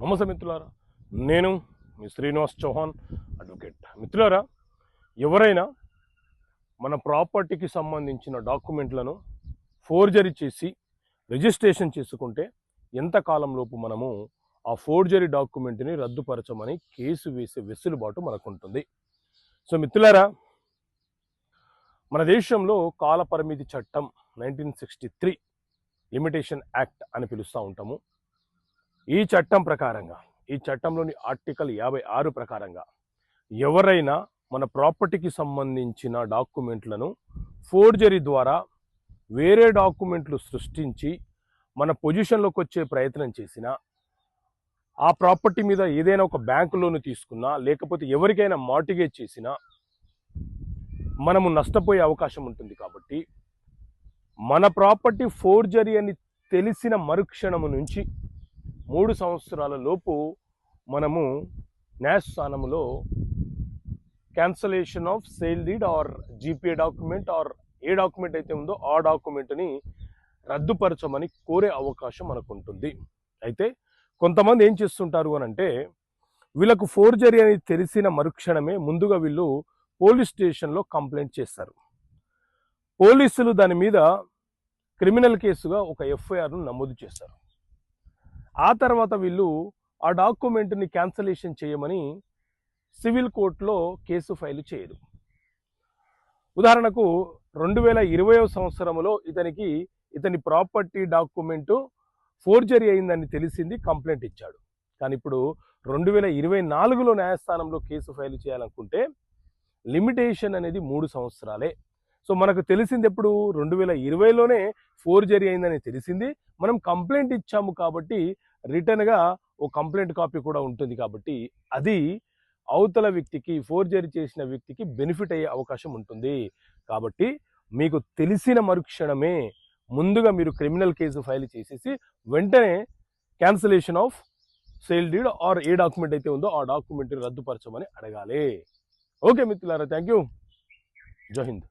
నమస్తే మిత్రులారా, నేను మీ శ్రీనివాస్ చౌహాన్ అడ్వకేట్. మిత్రులారా, ఎవరైనా మన ప్రాపర్టీకి సంబంధించిన డాక్యుమెంట్లను ఫోర్జరీ చేసి రిజిస్ట్రేషన్ చేసుకుంటే ఎంత కాలంలోపు మనము ఆ ఫోర్జరీ డాక్యుమెంట్ని రద్దుపరచమని కేసు వేసే వెసులుబాటు మనకు ఉంటుంది. సో మిత్రులారా, మన దేశంలో కాలపరిమితి చట్టం 1963 లిమిటేషన్ యాక్ట్ అని పిలుస్తూ ఉంటాము. ఈ చట్టం ప్రకారంగా, ఈ చట్టంలోని ఆర్టికల్ 56 ప్రకారంగా ఎవరైనా మన ప్రాపర్టీకి సంబంధించిన డాక్యుమెంట్లను ఫోర్జరీ ద్వారా వేరే డాక్యుమెంట్లు సృష్టించి మన పొజిషన్లోకి వచ్చే ప్రయత్నం చేసినా, ఆ ప్రాపర్టీ మీద ఏదైనా ఒక బ్యాంకు లోను తీసుకున్నా, లేకపోతే ఎవరికైనా మార్టిగేజ్ చేసినా మనము నష్టపోయే అవకాశం ఉంటుంది. కాబట్టి మన ప్రాపర్టీ ఫోర్జరీ అని తెలిసిన మరుక్షణము నుంచి 3 సంవత్సరాల లోపు మనము న్యాయస్థానంలో cancellation of sale deed or GPA document or ఏ డాక్యుమెంట్ అయితే ఉందో ఆ డాక్యుమెంట్ని రద్దుపరచమని కోరే అవకాశం మనకు ఉంటుంది. అయితే కొంతమంది ఏం చేస్తుంటారు అని అంటే, వీళ్ళకు ఫోర్జరీ అని తెలిసిన మరుక్షణమే ముందుగా వీళ్ళు పోలీస్ స్టేషన్లో కంప్లైంట్ చేస్తారు. పోలీసులు దాని మీద క్రిమినల్ కేసుగా ఒక ఎఫ్ఐఆర్ను నమోదు చేస్తారు. ఆ తర్వాత వీళ్ళు ఆ డాక్యుమెంట్ని క్యాన్సలేషన్ చేయమని సివిల్ కోర్టులో కేసు ఫైల్ చేయరు. ఉదాహరణకు 2020వ సంవత్సరంలో ఇతని ప్రాపర్టీ డాక్యుమెంటు ఫోర్జరీ అయిందని తెలిసింది, కంప్లైంట్ ఇచ్చాడు. కానీ ఇప్పుడు 2024లో న్యాయస్థానంలో కేసు ఫైల్ చేయాలనుకుంటే లిమిటేషన్ అనేది 3 సంవత్సరాలే. సో మనకు తెలిసింది ఎప్పుడు 2020లోనే ఫోర్జరీ అయిందని తెలిసింది, మనం కంప్లైంట్ ఇచ్చాము కాబట్టి రిటర్న్గా ఓ కంప్లైంట్ కాపీ కూడా ఉంటుంది. కాబట్టి అది అవతల వ్యక్తికి, ఫోర్జరీ చేసిన వ్యక్తికి బెనిఫిట్ అయ్యే అవకాశం ఉంటుంది. కాబట్టి మీకు తెలిసిన మరుక్షణమే ముందుగా మీరు క్రిమినల్ కేసు ఫైల్ చేసేసి వెంటనే cancellation of sale deed or ఏ డాక్యుమెంట్ అయితే ఉందో ఆ డాక్యుమెంట్ని రద్దుపరచమని అడగాలి. ఓకే మిత్రులారా, థ్యాంక్ యూ. జై హింద్.